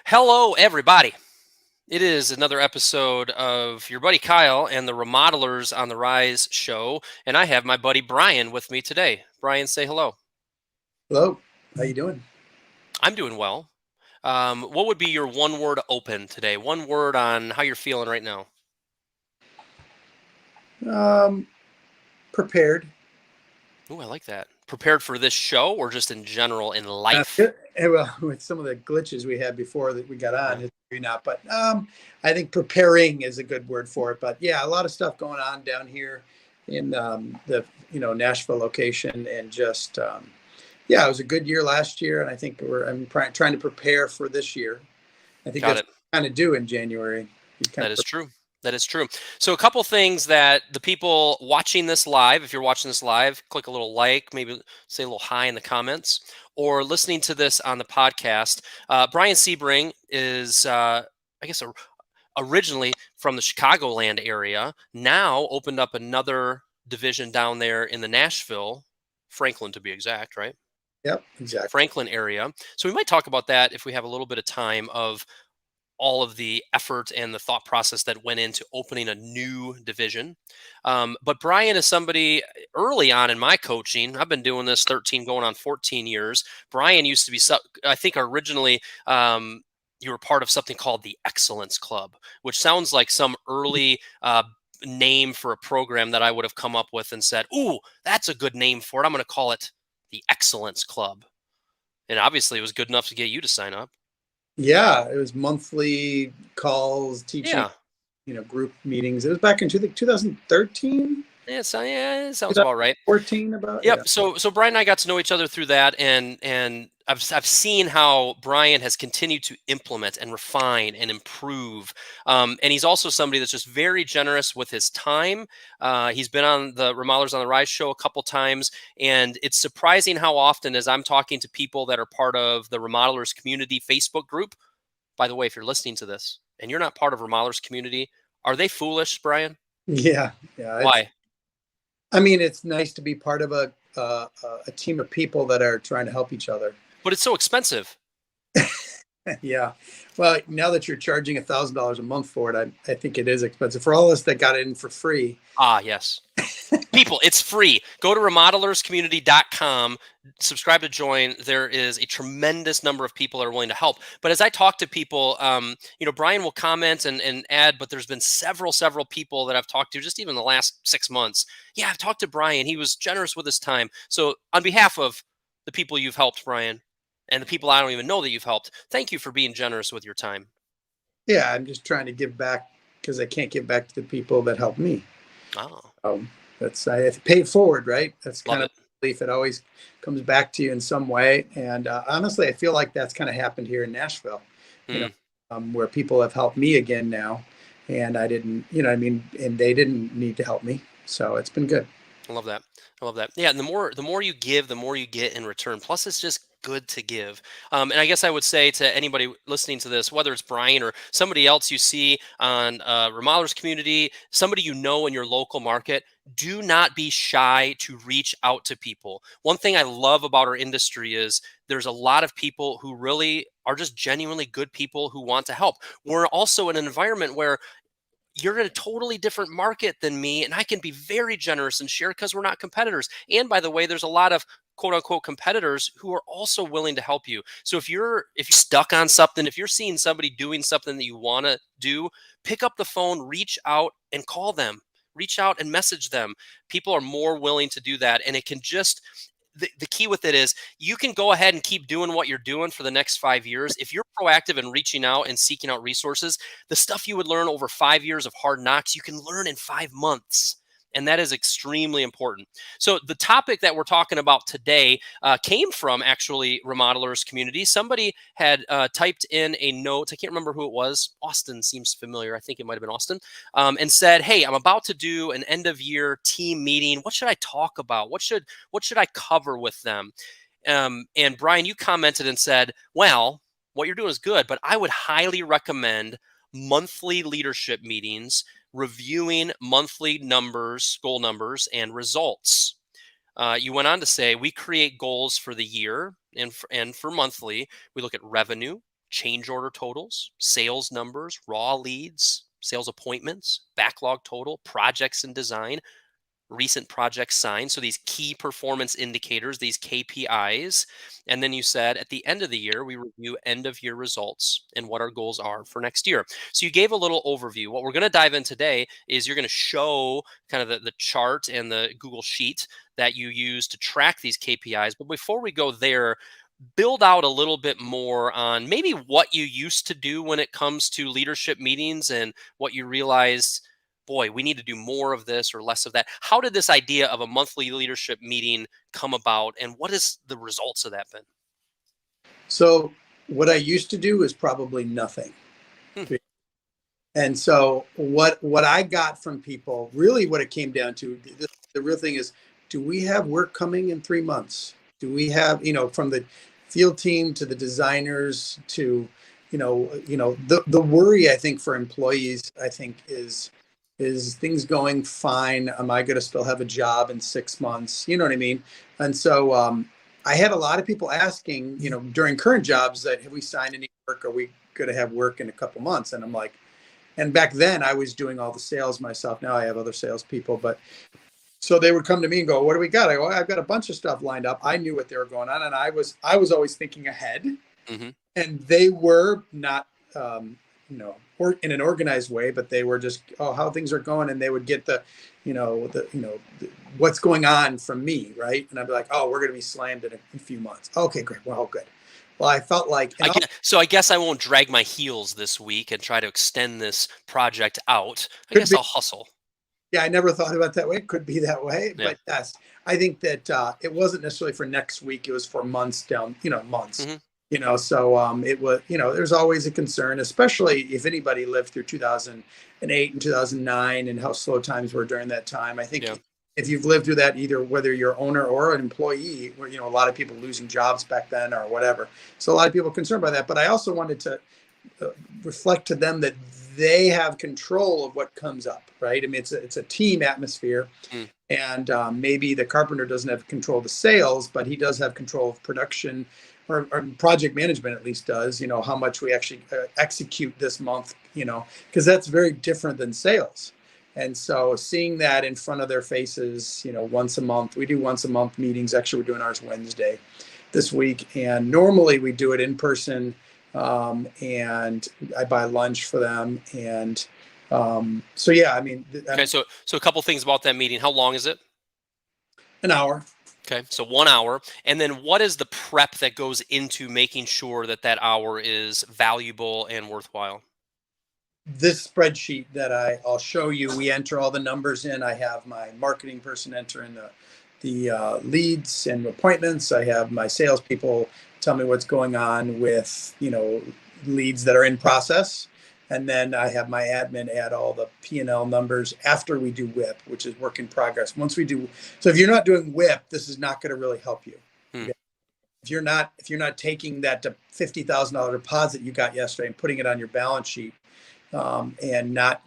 Hello, everybody. It is another episode of your buddy Kyle and the Remodelers on the Rise show, and I have my buddy Bryan with me today. Bryan, say hello. Hello, how you doing? I'm doing well. What would be your one word open today? One word on how you're feeling right now. Um, Prepared. Ooh, I like that. Prepared for this show or just in general in Yeah, life? well, with some of the glitches we had before that we got Yeah, on, it's maybe not, but I think preparing is a good word for it. But yeah, a lot of stuff going on down here in the Nashville location, and just yeah, it was a good year last year, and I think trying to prepare for this year. I think got that's it. kind of due in January. You kind That is of true. That is true. So, a couple things that the people watching this live, if you're watching this live, click a little like, maybe say a little hi in the comments, or listening to this on the podcast. Bryan Sebring is, I guess, originally from the Chicagoland area, now opened up another division down there in the Nashville, Franklin to be exact, right? Yep, exactly. Franklin area. So, we might talk about that if we have a little bit of time of all of the effort and the thought process that went into opening a new division. But Bryan is somebody early on in my coaching. I've been doing this 13 going on 14 years. Bryan used to be, I think originally, you were part of something called the Excellence Club, which sounds like some early name for a program that I would have come up with and said, "Ooh, that's a good name for it. I'm going to call it the Excellence Club." And obviously, it was good enough to get you to sign up. Yeah, it was monthly calls, teaching, Yeah. group meetings. It was back in 2013, Yeah, it sounds about right. 2014 about, yeah. Yep. So Bryan and I got to know each other through that, and I've seen how Bryan has continued to implement and refine and improve. And he's also somebody that's just very generous with his time. He's been on the Remodelers on the Rise show a couple times, and it's surprising how often, as I'm talking to people that are part of the Remodelers community Facebook group. By the way, if you're listening to this and you're not part of Remodelers community, are they foolish, Bryan? Yeah, yeah. Why? I mean, it's nice to be part of a team of people that are trying to help each other. But it's so expensive. Yeah. Well, now that you're charging $1,000 a month for it, I think it is expensive for all of us that got in for free. Ah, yes. People, it's free. Go to remodelerscommunity.com, subscribe to join. There is a tremendous number of people that are willing to help. But as I talk to people, Bryan will comment and add, but there's been several people that I've talked to just even the last 6 months. Yeah, I've talked to Bryan. He was generous with his time. So on behalf of the people you've helped, Bryan, and the people I don't even know that you've helped, thank you for being generous with your time. Yeah, I'm just trying to give back because I can't give back to the people that helped me. Oh, That's I have to pay it forward, right? That's love kind of it. belief. It always comes back to you in some way. And honestly, I feel like that's kind of happened here in Nashville, you know, Hmm. where people have helped me again now, and I didn't, and they didn't need to help me. So it's been good. I love that. I love that. Yeah, and the more you give, the more you get in return. Plus, it's just good to give. And I guess I would say to anybody listening to this, whether it's Bryan or somebody else you see on Remodelers community, somebody you know in your local market, do not be shy to reach out to people. One thing I love about our industry is there's a lot of people who really are just genuinely good people who want to help. We're also in an environment where you're in a totally different market than me, and I can be very generous and share because we're not competitors. And by the way, there's a lot of quote unquote competitors who are also willing to help you. So if you're stuck on something, if you're seeing somebody doing something that you want to do, pick up the phone, reach out and call them. Reach out and message them. People are more willing to do that, and it can just the key with it is you can go ahead and keep doing what you're doing for the next 5 years. If you're proactive in reaching out and seeking out resources, the stuff you would learn over 5 years of hard knocks, you can learn in 5 months. And that is extremely important. So, the topic that we're talking about today came from actually Remodelers community. Somebody had typed in a note. I can't remember who it was. Austin seems familiar. I think it might have been Austin. And said, "Hey, I'm about to do an end of year team meeting. What should I talk about? What should I cover with them?" And Bryan, you commented and said, "Well, what you're doing is good, but I would highly recommend monthly leadership meetings, reviewing monthly numbers, goal numbers, and results." You went on to say, "We create goals for the year and for monthly. We look at revenue, change order totals, sales numbers, raw leads, sales appointments, backlog total, projects in design, recent projects signed. So these key performance indicators, these KPIs. And then you said at the end of the year, we review end of year results and what our goals are for next year. So you gave a little overview. What we're going to dive in today is you're going to show kind of the chart and the Google Sheet that you use to track these KPIs. But before we go there, build out a little bit more on maybe what you used to do when it comes to leadership meetings and what you realized, boy, we need to do more of this or less of that. How did this idea of a monthly leadership meeting come about, and what has the results of that been? So what I used to do is probably nothing. Hmm. And so what I got from people, really what it came down to, the real thing is, do we have work coming in 3 months? Do we have, from the field team to the designers to, the worry I think for employees, I think is things going fine? Am I going to still have a job in 6 months? You know what I mean? And so I had a lot of people asking, during current jobs that, have we signed any work? Are we going to have work in a couple months? And I'm like, and back then I was doing all the sales myself. Now I have other salespeople, but so they would come to me and go, "What do we got?" I go, "I've got a bunch of stuff lined up." I knew what they were going on, and I was always thinking ahead, Hmm. and they were not, or in an organized way, but they were just, oh, how things are going, and they would get what's going on from me, right? And I'd be like, "Oh, we're going to be slammed in a few months." Okay, great. Well, good. Well, I felt like, I guess I won't drag my heels this week and try to extend this project out. I could guess be. I'll hustle. Yeah, I never thought about it that way. It could be that way, Yeah. but yes, I think that it wasn't necessarily for next week. It was for months down, months. Hmm. So it was, there's always a concern, especially if anybody lived through 2008 and 2009 and how slow times were during that time. I think Yeah. if you've lived through that, either whether you're owner or an employee, where, a lot of people losing jobs back then or whatever. So a lot of people are concerned by that. But I also wanted to reflect to them that they have control of what comes up, right? I mean, it's a team atmosphere, Mm. and maybe the carpenter doesn't have control of the sales, but he does have control of production, or project management at least does. How much we actually execute this month, because that's very different than sales. And so seeing that in front of their faces, once a month, we do once a month meetings. Actually, we're doing ours Wednesday this week, and normally we do it in person. And I buy lunch for them. And so, yeah, I mean, Okay, so a couple things about that meeting. How long is it? an hour. Okay, so 1 hour. And then what is the prep that goes into making sure that that hour is valuable and worthwhile? This spreadsheet that I'll show you, we enter all the numbers in. I have my marketing person enter in the leads and appointments. I have my salespeople tell me what's going on with, leads that are in process. And then I have my admin add all the P&L numbers after we do WIP, which is work in progress. Once we do, so if you're not doing WIP, this is not going to really help you. Hmm. If you're not taking that $50,000 deposit you got yesterday and putting it on your balance sheet, and not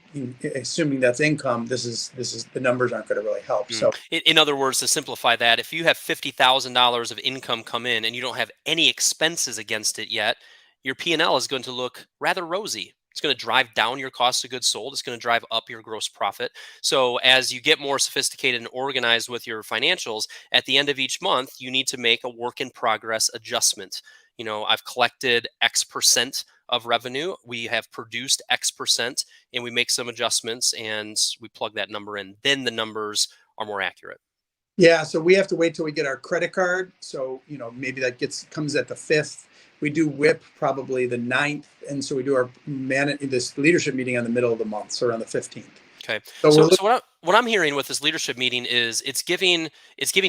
assuming that's income, this is the numbers aren't going to really help. So In other words, to simplify that, if you have $50,000 of income come in and you don't have any expenses against it yet, your P&L is going to look rather rosy. It's going to drive down your cost of goods sold. It's going to drive up your gross profit. So as you get more sophisticated and organized with your financials, at the end of each month, you need to make a work in progress adjustment. I've collected X percent of revenue. We have produced X percent, and we make some adjustments and we plug that number in. Then the numbers are more accurate. yeah, so we have to wait till we get our credit card. So maybe that comes at the 5th. We do WIP probably the 9th, and so we do our this leadership meeting on the middle of the month, so around the 15th. Okay. So So we're so what I'm hearing with this leadership meeting is it's giving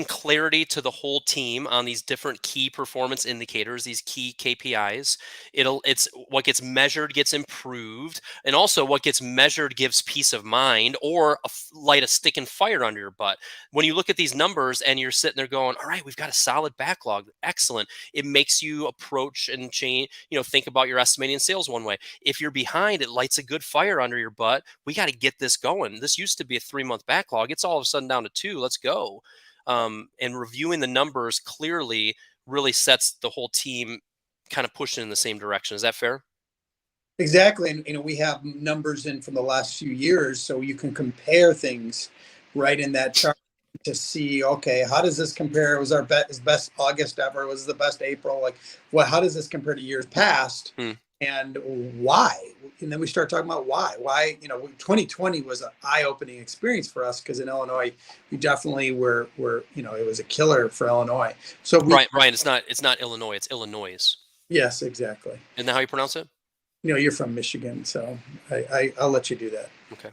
clarity to the whole team on these different key performance indicators, these key KPIs. It's what gets measured gets improved, and also what gets measured gives peace of mind or light a stick and fire under your butt. When you look at these numbers and you're sitting there going, "All right, we've got a solid backlog. Excellent." It makes you approach and change, think about your estimating sales one way. If you're behind, it lights a good fire under your butt. We got to get this going. This used to be a 3-month backlog. It's all of a sudden down to 2. Let's go. And reviewing the numbers clearly really sets the whole team kind of pushing in the same direction. Is that fair? Exactly. And, we have numbers in from the last few years, so you can compare things right in that chart to see, okay, how does this compare? Was our best August ever? Was the best April? Like, well, how does this compare to years past? Hmm. And why? And then we start talking about why, 2020 was an eye-opening experience for us, because in Illinois, we definitely were, it was a killer for Illinois. So Brian, it's not Illinois, it's Illinois. yes, exactly. Isn't that how you pronounce it? You're from Michigan, so I'll let you do that. Okay.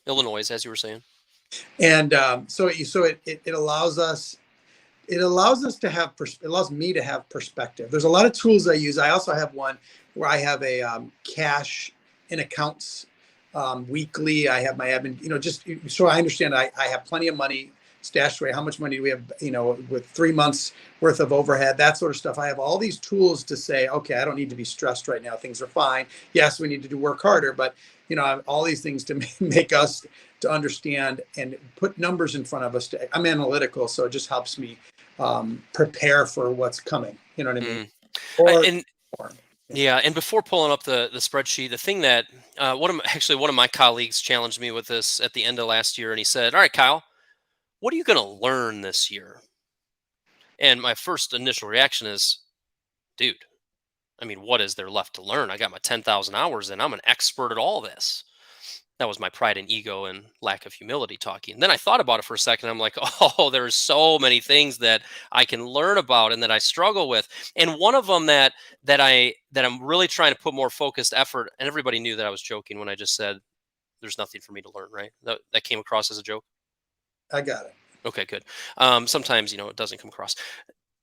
Illinois, as you were saying. And it allows us, it allows me to have perspective. There's a lot of tools I use. I also have one where I have a cash and accounts weekly. I have my admin, just so I understand I have plenty of money stashed away. How much money do we have, with 3 months worth of overhead, that sort of stuff. I have all these tools to say, okay, I don't need to be stressed right now. Things are fine. Yes, we need to work harder, but I have all these things to make us to understand and put numbers in front of us. I'm analytical, so it just helps me prepare for what's coming. You know what I mean? Yeah, and before pulling up the spreadsheet, the thing that one of my colleagues challenged me with this at the end of last year, and he said, "All right, Kyle, what are you going to learn this year?" And my first initial reaction is, dude, I mean, what is there left to learn? I got my 10,000 hours and I'm an expert at all this. That was my pride and ego and lack of humility talking. And then I thought about it for a second. I'm like, oh, there's so many things that I can learn about and that I struggle with. And one of them that I'm really trying to put more focused effort. And everybody knew that I was joking when I just said there's nothing for me to learn, right? That came across as a joke. I got it. Okay, good. Sometimes it doesn't come across.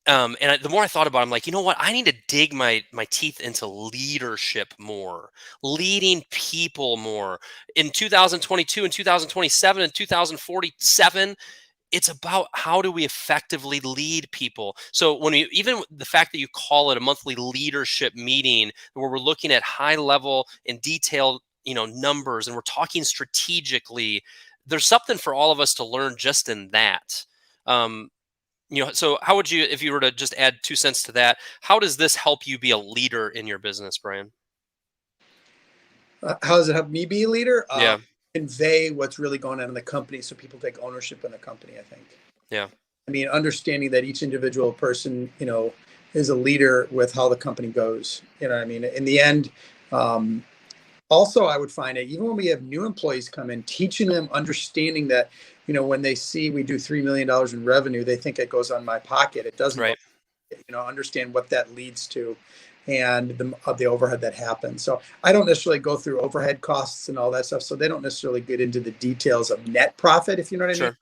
The more I thought about it, I'm like, you know what? I need to dig my teeth into leadership more, leading people more. In 2022 and 2027 and 2047, it's about how do we effectively lead people. So even the fact that you call it a monthly leadership meeting where we're looking at high level and detailed, numbers, and we're talking strategically, there's something for all of us to learn just in that. So how would you, if you were to just add 2 cents to that, how does this help you be a leader in your business, Brian? How does it help me be a leader? Yeah. Convey what's really going on in the company so people take ownership in the company, I think. Yeah. I mean, understanding that each individual person, is a leader with how the company goes. You know what I mean? In the end, also, I would find it, even when we have new employees come in, teaching them, understanding that, when they see we do $3 million in revenue, they think it goes on my pocket. It doesn't, right. Understand what that leads to and the overhead that happens. So I don't necessarily go through overhead costs and all that stuff. So they don't necessarily get into the details of net profit, if you know what I mean.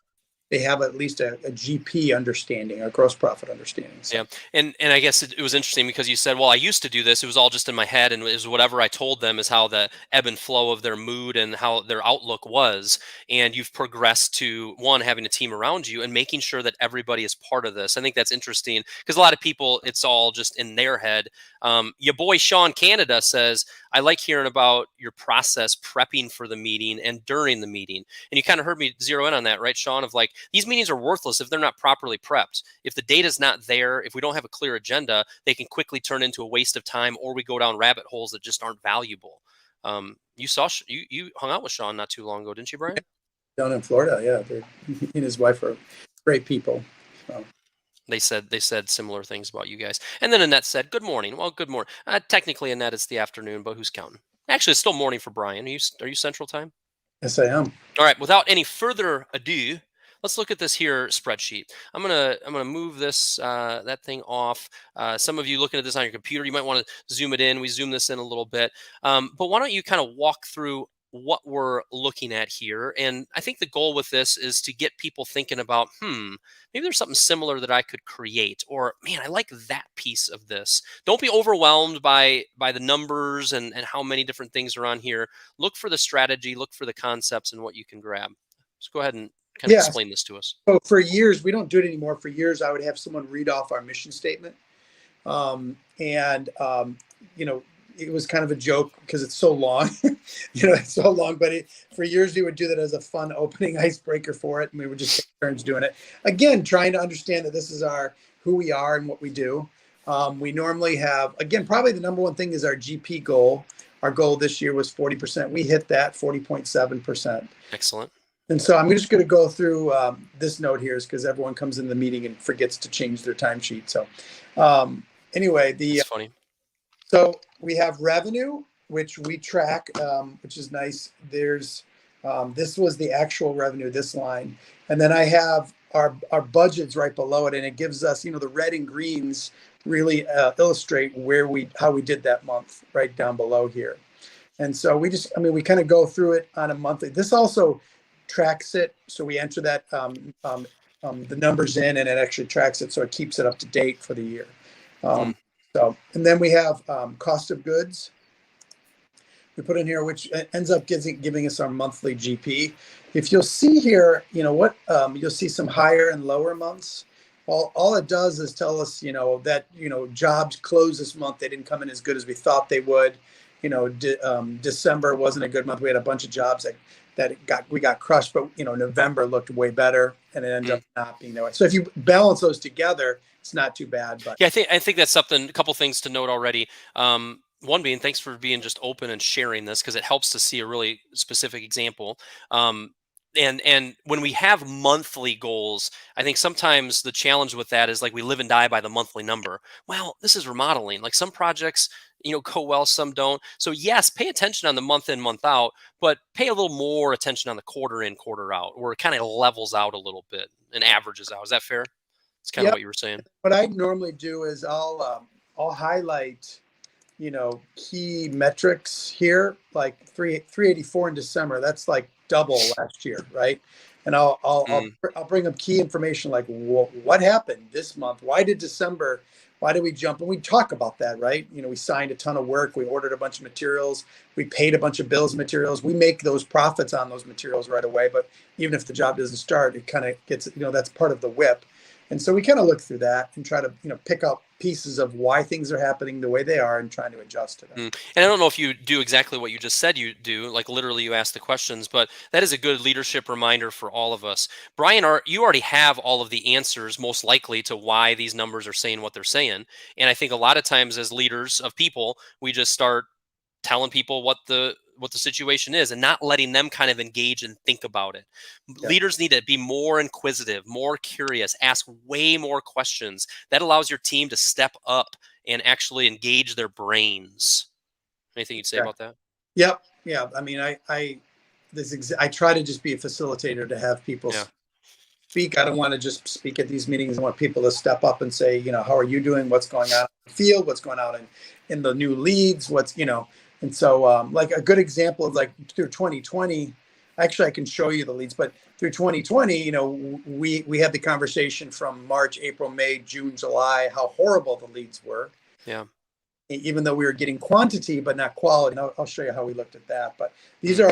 They have at least a GP understanding, a gross profit understanding. So. Yeah. And I guess it was interesting because you said, well, I used to do this. It was all just in my head. And it was whatever I told them is how the ebb and flow of their mood and how their outlook was. And you've progressed to, one, having a team around you and making sure that everybody is part of this. I think that's interesting because a lot of people, it's all just in their head. Your boy, Sean Canada, says, I like hearing about your process prepping for the meeting and during the meeting. And you kind of heard me zero in on that, right, Sean? Of like, these meetings are worthless if they're not properly prepped. If the data's not there, if we don't have a clear agenda, they can quickly turn into a waste of time, or we go down rabbit holes that just aren't valuable. You hung out with Sean not too long ago, didn't you, Brian? Down in Florida, yeah. He and his wife are great people. So. They said similar things about you guys. And then Annette said, good morning. Well, good morning. Technically, Annette, it's the afternoon, but who's counting? Actually, it's still morning for Brian. Are you Central Time? Yes, I am. All right. Without any further ado, let's look at this here spreadsheet. I'm gonna move this that thing off. Some of you looking at this on your computer, you might want to zoom it in. We zoom this in a little bit. But why don't you kind of walk through what we're looking at here? And I think the goal with this is to get people thinking about, maybe there's something similar that I could create, or man, I like that piece of this. Don't be overwhelmed by the numbers and how many different things are on here. Look for the strategy, look for the concepts and what you can grab. So go ahead and kind of explain this to us. So for years, we don't do it anymore. For years, I would have someone read off our mission statement. It was kind of a joke because it's so long, it's so long, but for years we would do that as a fun opening icebreaker for it. And we would just take turns doing it. Again, trying to understand that this is who we are and what we do. We normally have, again, probably the number one thing is our GP goal. Our goal this year was 40%. We hit that 40.7%. Excellent. And so I'm just going to go through this note here, is because everyone comes in the meeting and forgets to change their timesheet. So anyway, That's funny. so we have revenue, which we track, which is nice. There's this was the actual revenue, this line, and then I have our budgets right below it, and it gives us, the red and greens really illustrate how we did that month right down below here. And so we kind of go through it on a monthly. This also tracks it, so we enter that the numbers in, and it actually tracks it, so it keeps it up to date for the year. And then we have cost of goods. We put in here, which ends up giving us our monthly GP. If you'll see here, you'll see some higher and lower months. All it does is tell us, that, jobs closed this month. They didn't come in as good as we thought they would. December wasn't a good month. We had a bunch of jobs that we got crushed, but November looked way better, and it ended up not being that way. So if you balance those together, it's not too bad. But yeah, I think that's something. A couple things to note already. One being, thanks for being just open and sharing this, because it helps to see a really specific example. And when we have monthly goals, I think sometimes the challenge with that is, like, we live and die by the monthly number. Well, this is remodeling. Like, some projects, go well, some don't. So yes, pay attention on the month in, month out, but pay a little more attention on the quarter in, quarter out, where it kind of levels out a little bit and averages out. Is that fair? It's kind of yeah, what you were saying. what I normally do is I'll highlight key metrics here, like 384 in December. That's like double last year, right? And I'll bring up key information like what happened this month. Why did December? Why did we jump? And we talk about that, right? We signed a ton of work. We ordered a bunch of materials. We paid a bunch of bills of materials. We make those profits on those materials right away. But even if the job doesn't start, it kind of gets, that's part of the whip. And so we kind of look through that and try to, pick up pieces of why things are happening the way they are and trying to adjust to them. And I don't know if you do exactly what you just said you do, like literally you ask the questions, but that is a good leadership reminder for all of us. Bryan, you already have all of the answers, most likely, to why these numbers are saying what they're saying. And I think a lot of times as leaders of people, we just start telling people what the situation is and not letting them kind of engage and think about it. Yeah. Leaders need to be more inquisitive, more curious, ask way more questions. That allows your team to step up and actually engage their brains. Anything you'd say about that? Yep. Yeah. I mean, I try to just be a facilitator to have people speak. I don't want to just speak at these meetings. I want people to step up and say, how are you doing? What's going on in the field? What's going on in the new leads? And so like a good example of, like, through 2020, actually I can show you the leads, but through 2020, we had the conversation from March, April, May, June, July, how horrible the leads were. Yeah. Even though we were getting quantity, but not quality. And I'll show you how we looked at that. But these are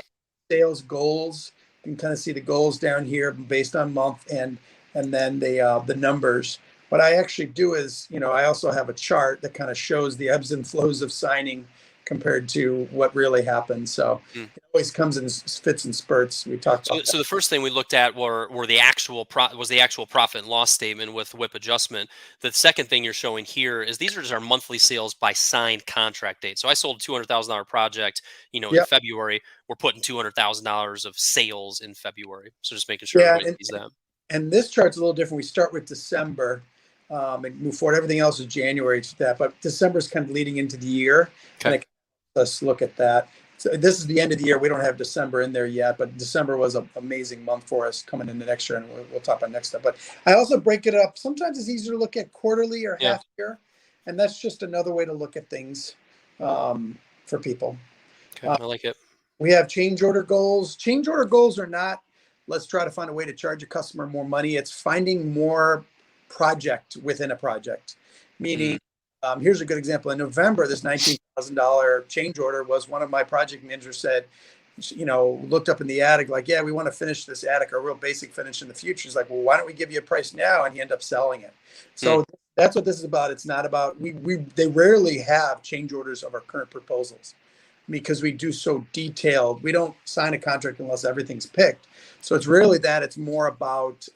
sales goals. You can kind of see the goals down here based on month and then the numbers. What I actually do is, I also have a chart that kind of shows the ebbs and flows of signing compared to what really happens. So it always comes in fits and spurts. We talked about that. So the first thing we looked at were the actual profit and loss statement with WIP adjustment. The second thing you're showing here is these are just our monthly sales by signed contract date. So I sold a $200,000 project, in February. We're putting $200,000 of sales in February. So just making sure everybody sees that. And this chart's a little different. We start with December and move forward. Everything else is January to that, but December's kind of leading into the year. Okay. Let's look at that. So this is the end of the year. We don't have December in there yet, but December was an amazing month for us coming into next year, and we'll talk about next time. But I also break it up. Sometimes it's easier to look at quarterly or half year, and that's just another way to look at things for people. Okay, I like it. We have change order goals. Change order goals are not, let's try to find a way to charge a customer more money. It's finding more project within a project, meaning here's a good example. In November, this $19,000 change order was one of my project managers said, looked up in the attic, like, yeah, we want to finish this attic, a real basic finish in the future. He's like, well, why don't we give you a price now? And he ended up selling it. So that's what this is about. It's not about, they rarely have change orders of our current proposals. because we do so detailed. We don't sign a contract unless everything's picked. So it's really that. It's more about,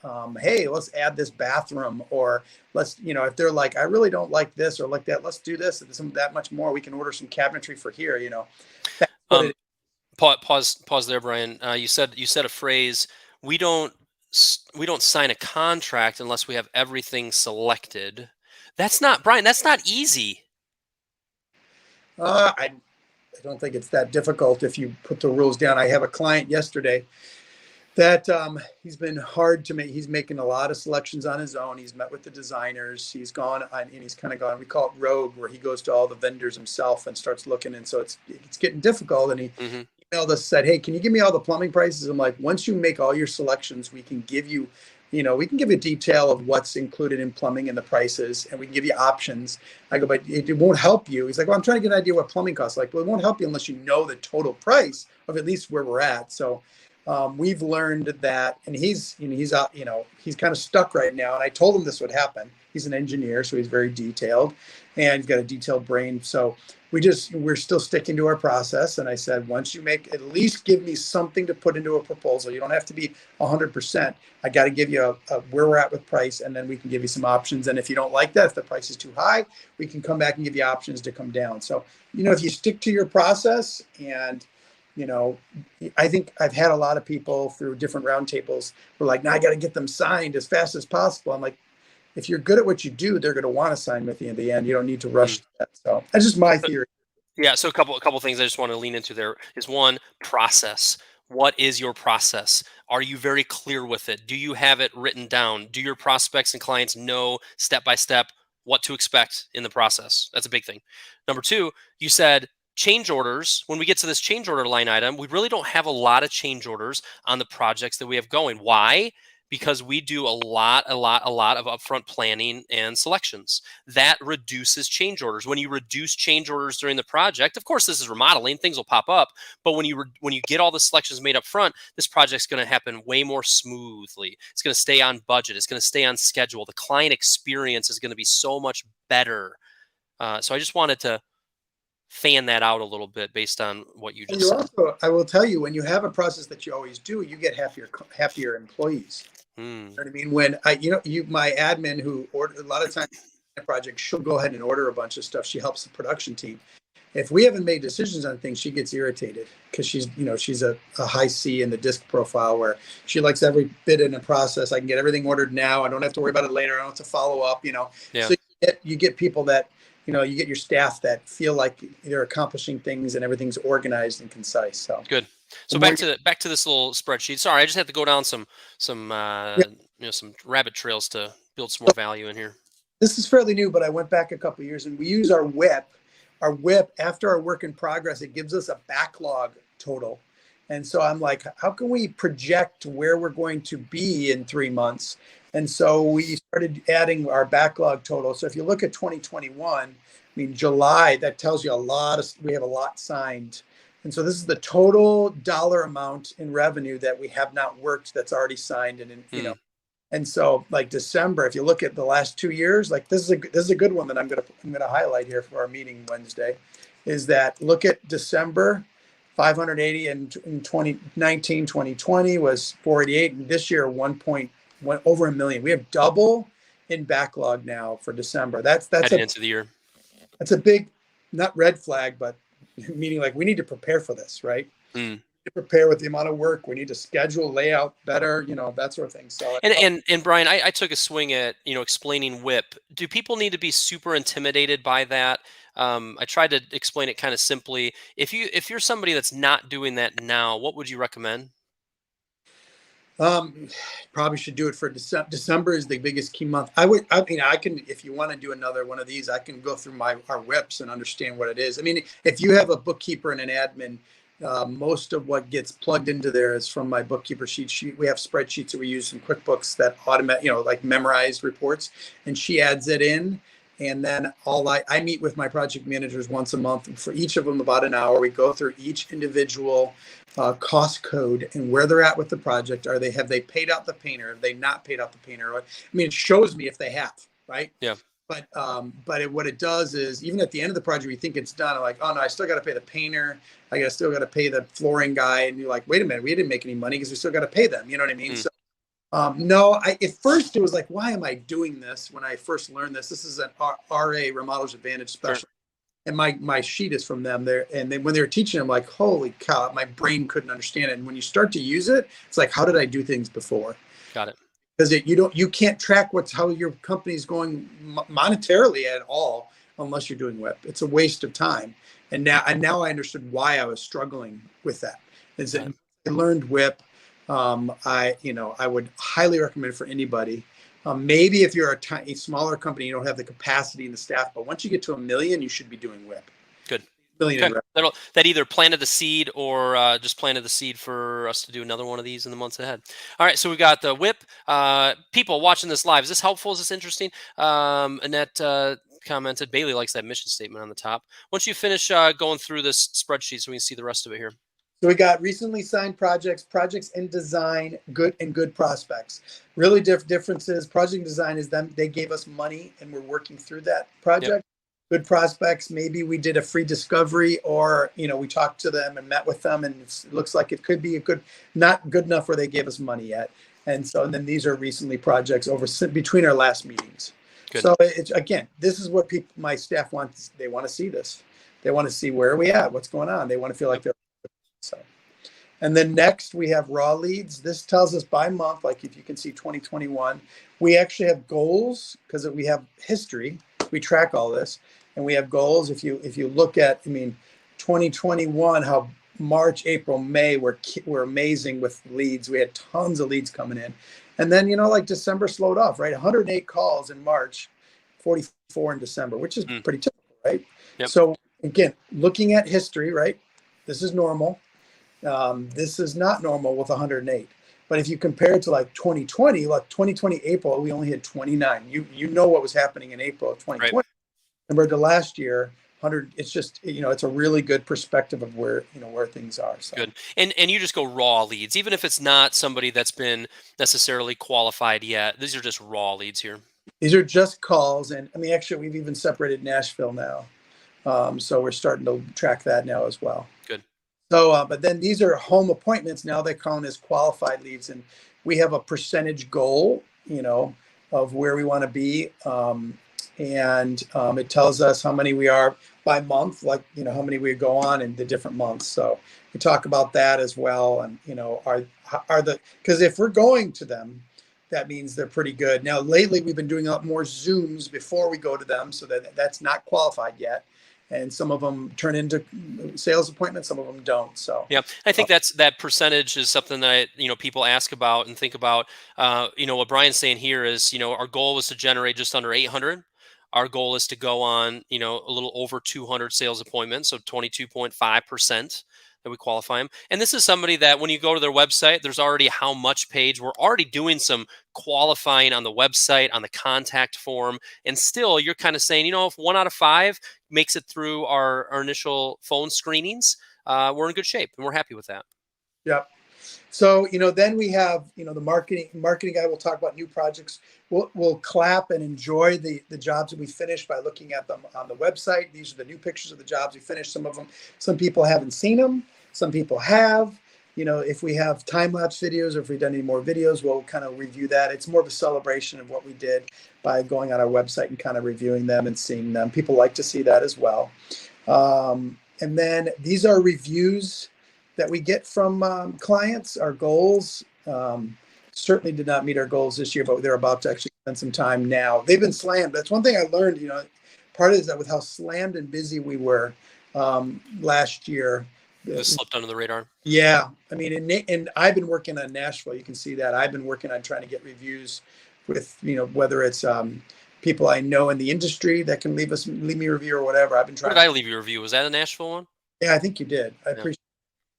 hey, let's add this bathroom, or let's, if they're like, I really don't like this or like that, let's do this. If there's that much more, we can order some cabinetry for here. That's what Um, it. pause there, Brian. You said a phrase. We don't we don't sign a contract unless we have everything selected. That's not Brian. That's not easy. I don't think it's that difficult if you put the rules down. I have a client yesterday that he's been hard to make. He's making a lot of selections on his own. He's met with the designers. He's gone on, and he's kind of gone. We call it rogue, where he goes to all the vendors himself and starts looking. And so it's getting difficult. And he Hmm. emailed us, said, "Hey, can you give me all the plumbing prices?" I'm like, "Once you make all your selections, we can give you." We can give you detail of what's included in plumbing and the prices, and we can give you options. I go, but it won't help you. He's like, well, I'm trying to get an idea what plumbing costs. Like, well, it won't help you unless you know the total price of at least where we're at. So we've learned that, and he's out, he's kind of stuck right now. And I told him this would happen. He's an engineer, so he's very detailed, and he's got a detailed brain. So we're still sticking to our process. And I said, once you make, at least give me something to put into a proposal. You don't have to be 100%. I got to give you where we're at with price, and then we can give you some options. And if you don't like that, if the price is too high, we can come back and give you options to come down. So if you stick to your process, and you know, I think I've had a lot of people through different roundtables who are like, now I got to get them signed as fast as possible. I'm like, if you're good at what you do, they're going to want to sign with you in the end. You don't need to rush that. So that's just my theory. Yeah, so a couple things I just want to lean into there is one, process. What is your process? Are you very clear with it? Do you have it written down? Do your prospects and clients know step by step what to expect in the process? That's a big thing. Number two, you said change orders. When we get to this change order line item, we really don't have a lot of change orders on the projects that we have going. Why? Because we do a lot of upfront planning and selections. That reduces change orders. When you reduce change orders during the project, of course, this is remodeling, things will pop up. But when you get all the selections made up front, this project's going to happen way more smoothly. It's going to stay on budget. It's going to stay on schedule. The client experience is going to be so much better. So I just wanted to fan that out a little bit based on what you And just you said. also, I will tell you, when you have a process that you always do, you get happier employees. Hmm. You know what I mean? When my admin who order a lot of times in a project, she'll go ahead and order a bunch of stuff. She helps the production team. If we haven't made decisions on things, she gets irritated because she's a high C in the disc profile, where she likes every bit in the process. I can get everything ordered now. I don't have to worry about it later. I don't have to follow up. Yeah. So you get people that, you get your staff that feel like they're accomplishing things and everything's organized and concise. So Good. the So more back to this little spreadsheet. Sorry, I just had to go down some yeah, some rabbit trails to build some more value in here. this is fairly new, but I went back a couple of years, and we use our WIP. Our WIP, after our work in progress, it gives us a backlog total. And so I'm like, how can we project where we're going to be in 3 months? And so we started adding our backlog total. So if you look at 2021, I mean, July, that tells you we have a lot signed. And so this is the total dollar amount in revenue that we have not worked that's already signed. Hmm. And so, like December, if you look at the last 2 years, like this is a good one that I'm gonna highlight here for our meeting Wednesday, is that look at December, 580, and in 2019, 2020 was 488, and this year 1.1 over a million. We have double in backlog now for December. Heading into the year. That's a big, not red flag, but meaning like we need to prepare for this, right? Hmm. To prepare with the amount of work we need to schedule, layout better, that sort of thing. So And Brian, I took a swing at explaining WIP. Do people need to be super intimidated by that? I tried to explain it kind of simply. If you're somebody that's not doing that now, what would you recommend? Um, probably should do it for December. December is the biggest key month. I mean, I can, if you want to do another one of these, I can go through our whips and understand what it is. I mean, if you have a bookkeeper and an admin, most of what gets plugged into there is from my bookkeeper sheet. We have spreadsheets that we use in QuickBooks that automate, like memorize reports, and she adds it in. And then I meet with my project managers once a month for each of them about an hour. We go through each individual cost code and where they're at with the project. Have they paid out the painter? Have they not paid out the painter? I mean, it shows me if they have, right? Yeah. What it does is, even at the end of the project, you think it's done. I'm like, oh no, I still got to pay the painter. Still got to pay the flooring guy. And you're like, wait a minute, we didn't make any money because we still got to pay them. You know what I mean? Mm, So no, at first it was like, why am I doing this? When I first learned this, this is an RA Remodelers Advantage sure. special. And my sheet is from them there. And then when they were teaching, I'm like, holy cow, my brain couldn't understand it. And when you start to use it, it's like, how did I do things before? Got it. Because you can't track how your company's going monetarily at all unless you're doing WIP. It's a waste of time. And now I understood why I was struggling with that. Is that I learned WIP. I would highly recommend it for anybody. Maybe if you're a smaller company, you don't have the capacity and the staff, but once you get to 1 million, you should be doing WIP. Good. Million. Okay. That either planted the seed or just planted the seed for us to do another one of these in the months ahead. All right, so we got the WIP. People watching this live, is this helpful? Is this interesting? Annette commented, Bailey likes that mission statement on the top. Once you finish going through this spreadsheet so we can see the rest of it here. So we got recently signed projects in design, good prospects. Really differences. Project design is them. They gave us money and we're working through that project. Yep. Good prospects. Maybe we did a free discovery, or we talked to them and met with them, and it looks like it could be not good enough where they gave us money yet. And then these are recently projects between our last meetings. Good. So this is what my staff wants. They want to see this. They want to see where are we at, what's going on. They want to feel like they're. So, and then next we have raw leads. This tells us by month, like if you can see 2021, we actually have goals because we have history. We track all this, and we have goals. If you look at, 2021, how March, April, May were amazing with leads. We had tons of leads coming in, and then like December slowed off, right? 108 calls in March, 44 in December, which is pretty typical, right? Yep. So again, looking at history, right? This is normal. This is not normal with 108. But if you compare it to like 2020, April, we only had 29. You know what was happening in April of 2020 right. Compared to last year, 100. It's just it's a really good perspective of where things are. So. Good. And you just go raw leads, even if it's not somebody that's been necessarily qualified yet. These are just raw leads here. These are just calls, and actually we've even separated Nashville now, so we're starting to track that now as well. Good. So, but then these are home appointments. Now they count as qualified leads, and we have a percentage goal, of where we want to be. It tells us how many we are by month, like, how many we go on in the different months. So we talk about that as well. And, because if we're going to them, that means they're pretty good. Now, lately we've been doing a lot more Zooms before we go to them. So that's not qualified yet. And some of them turn into sales appointments. Some of them don't. So yeah, I think that percentage is something that people ask about and think about. What Brian's saying here is our goal was to generate just under 800. Our goal is to go on a little over 200 sales appointments, so 22.5% that we qualify them. And this is somebody that when you go to their website, there's already how much page. We're already doing some qualifying on the website, on the contact form. And still, you're kind of saying, if 1 out of 5 makes it through our initial phone screenings, we're in good shape and we're happy with that. Yep. So, then we have, the marketing guy will talk about new projects. We'll clap and enjoy the jobs that we finished by looking at them on the website. These are the new pictures of the jobs we finished. Some people haven't seen them. Some people have. If we have time-lapse videos or if we've done any more videos, we'll kind of review that. It's more of a celebration of what we did by going on our website and kind of reviewing them and seeing them. People like to see that as well. And then these are reviews that we get from clients. Our goals certainly did not meet our goals this year, but they're about to actually spend some time now. They've been slammed. That's one thing I learned, part of it is that with how slammed and busy we were last year. It slipped under the radar. Yeah. And I've been working on Nashville. You can see that. I've been working on trying to get reviews with, whether it's people I know in the industry that can leave me a review or whatever. I've been trying. Where did I leave you a review? Was that a Nashville one? Yeah, I think you did. I appreciate it.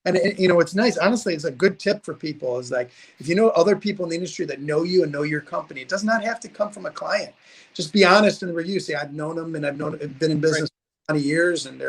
And it's nice. Honestly, it's a good tip for people is like, if you know other people in the industry that know you and know your company, it does not have to come from a client. Just be honest in the review. Say, I've known them and I've been in business for 20 years and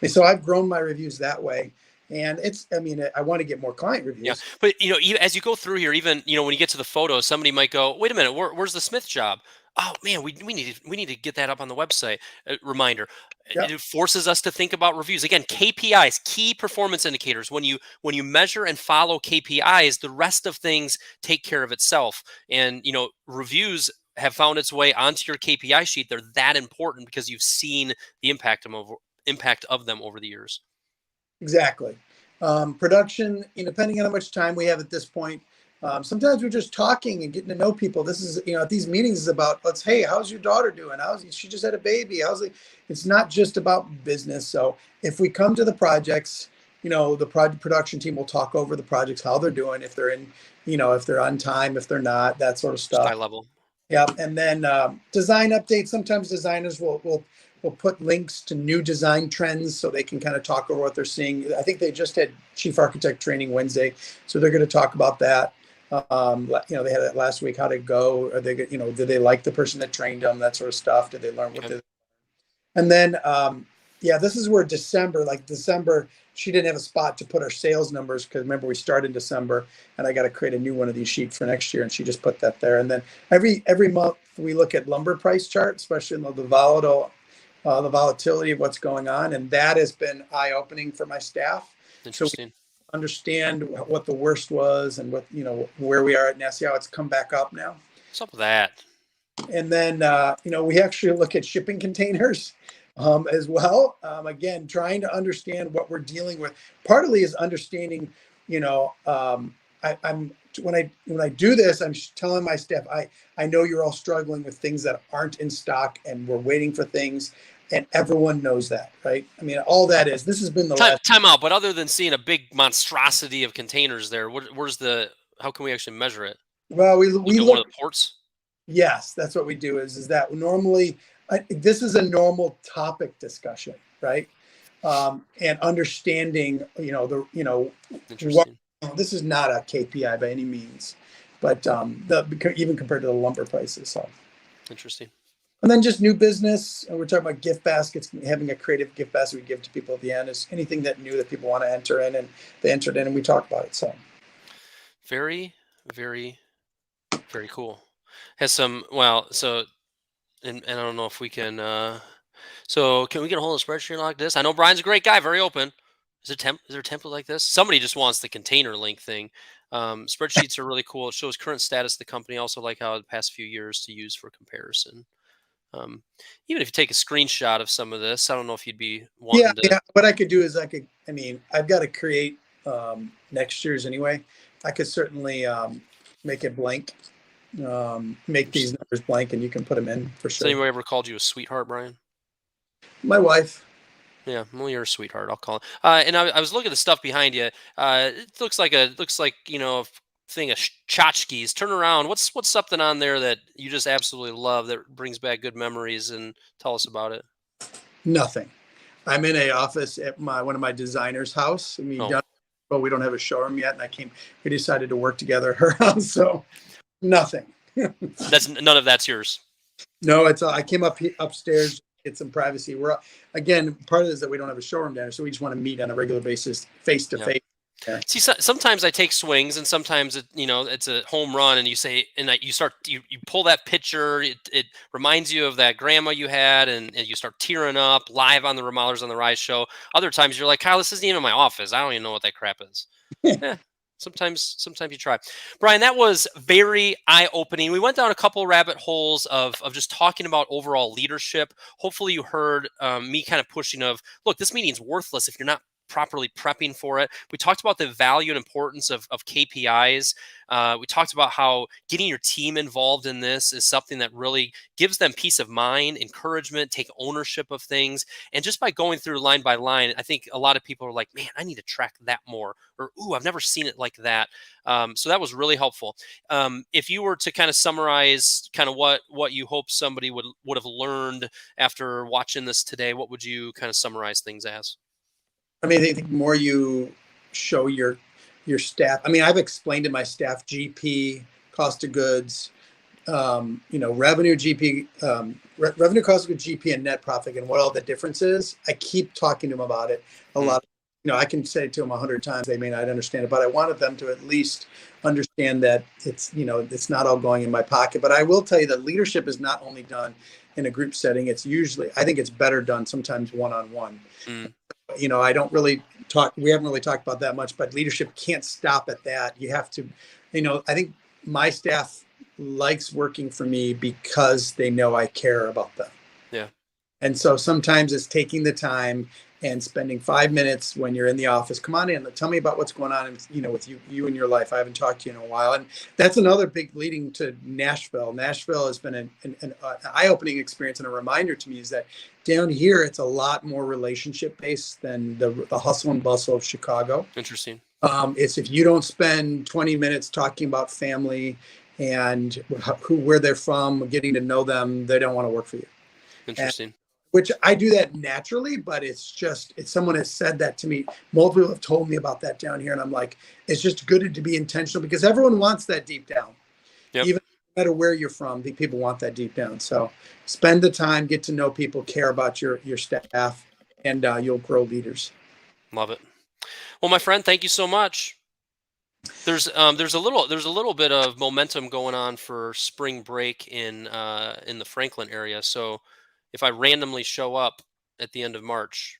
so I've grown my reviews that way. And I want to get more client reviews. Yeah, but as you go through here, even when you get to the photos, somebody might go, "Wait a minute, where's the Smith job?" Oh man, we need to get that up on the website. Reminder. Yep, It forces us to think about reviews. Again, KPIs, key performance indicators. When you measure and follow KPIs, the rest of things take care of itself. And reviews have found its way onto your KPI sheet. They're that important because you've seen the impact of them over the years. exactly. Production, depending on how much time we have at this point, sometimes we're just talking and getting to know people. This is, at these meetings is about, hey, how's your daughter doing? She just had a baby. It's not just about business. So if we come to the projects, the project production team will talk over the projects, how they're doing, if they're in, if they're on time, if they're not, that sort of Just stuff. high level. Yeah, and then design updates. Sometimes designers will put links to new design trends so they can kind of talk over what they're seeing. I think they just had chief architect training Wednesday, so they're going to talk about that. They had it last week. How to go? Are they, did they like the person that trained them? That sort of stuff. Did they learn what Okay. they? And then, this is where December, she didn't have a spot to put our sales numbers because remember we started in December, and I got to create a new one of these sheets for next year, and she just put that there. And then every month we look at lumber price chart, especially in the volatility of what's going on, and that has been eye opening for my staff. So we Interesting. understand what the worst was and what where we are at now. See how it's come back up now. What's up with that? And then, we actually look at shipping containers as well. Again, trying to understand what we're dealing with. Partly is understanding, I'm when I do this, I'm telling my staff, I know you're all struggling with things that aren't in stock, and we're waiting for things, and everyone knows that, right? I mean, all that is. This has been the last Time out. But other than seeing a big monstrosity of containers there, where's the? How can we actually measure it? Well, we Look at one look. of the ports. Yes, that's what we do. Is that normally this is a normal topic discussion, right? And understanding, what Interesting. this is not a KPI by any means, but even compared to the lumber prices. So, Interesting. and then just new business. And we're talking about gift baskets, having a creative gift basket we give to people at the end is anything that new that people want to enter in, and they entered in, and we talk about it. So, Very, very, very cool. Has some well, so and I don't know if we can so can we get a hold of a spreadsheet like this? I know Brian's a great guy, very open. Is there a template like this? Somebody just wants the container link thing. Spreadsheets are really cool. It shows current status of the company. Also like how the past few years to use for comparison. Um, Even if you take a screenshot of some of this, I don't know if you'd be yeah, wanting to. what I could do is I've got to create next year's anyway. I could certainly make it blank, make these numbers blank, and you can put them in for Has sure. anybody ever called you a sweetheart, Brian? My wife. Yeah, well, you're a sweetheart. I'll call it. And I was looking at the stuff behind you. It looks like a thing of tchotchkes. Turn around. What's something on there that you just absolutely love that brings back good memories? And tell us about it. Nothing. I'm in a office at one of my designer's house. I mean, Oh, but we don't have a showroom yet, and we decided to work together at her house, so nothing. that's none of that's yours. No, I came upstairs, get some privacy. Again, part of it is that we don't have a showroom down there, so we just want to meet on a regular basis, face to Yeah. face. See, sometimes I take swings, and sometimes it's a home run, and you pull that picture. It reminds you of that grandma you had, and you start tearing up live on the Remodelers on the Rise show. Other times you're like, Kyle, this isn't even my office. I don't even know what that crap is. Yeah. Sometimes you try. Brian, that was very eye-opening. We went down a couple rabbit holes of just talking about overall leadership. Hopefully you heard me kind of pushing look, this meeting's worthless if you're not properly prepping for it. We talked about the value and importance of KPIs. We talked about how getting your team involved in this is something that really gives them peace of mind, encouragement, take ownership of things. And just by going through line by line, I think a lot of people are like, man, I need to track that more. Or, ooh, I've never seen it like that. So that was really helpful. If you were to kind of summarize kind of what you hope somebody would have learned after watching this today, what would you kind of summarize things as? I mean, I think the more you show your staff. I mean, I've explained to my staff GP, cost of goods, revenue GP, revenue cost of goods GP, and net profit, and what all the difference is. I keep talking to them about it a lot. I can say it to them 100 times. They may not understand it, but I wanted them to at least understand that it's not all going in my pocket. But I will tell you that leadership is not only done in a group setting. It's usually, I think it's better done sometimes one-on-one. Mm, I don't really talk, we haven't really talked about that much, but leadership can't stop at that. You have to, I think my staff likes working for me because they know I care about them. yeah. And so sometimes it's taking the time and spending 5 minutes when you're in the office. Come on in. Tell me about what's going on, with you in your life. I haven't talked to you in a while. And that's another big leading to Nashville. Nashville has been an eye-opening experience, and a reminder to me is that down here, it's a lot more relationship based than the hustle and bustle of Chicago. Interesting. It's if you don't spend 20 minutes talking about family and where they're from, getting to know them, they don't want to work for you. Interesting. Which I do that naturally, but it's someone has said that to me. Multiple people have told me about that down here, and I'm like, it's just good to be intentional because everyone wants that deep down. Yep. Even no matter where you're from, the people want that deep down. So spend the time, get to know people, care about your staff, and you'll grow leaders. Love it. Well, my friend, thank you so much. There's a little bit of momentum going on for spring break in the Franklin area. So if I randomly show up at the end of March,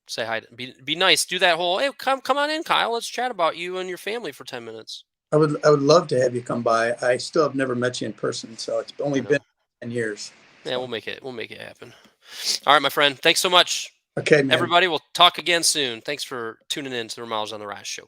say hi. Be nice. Do that whole, hey, come on in, Kyle. Let's chat about you and your family for 10 minutes. I would love to have you come by. I still have never met you in person, so it's only I know. been 10 years. Yeah, So. we'll make it happen. All right, my friend. Thanks so much. Okay, man. Everybody, we'll talk again soon. Thanks for tuning in to the Remodelers on the Rise show.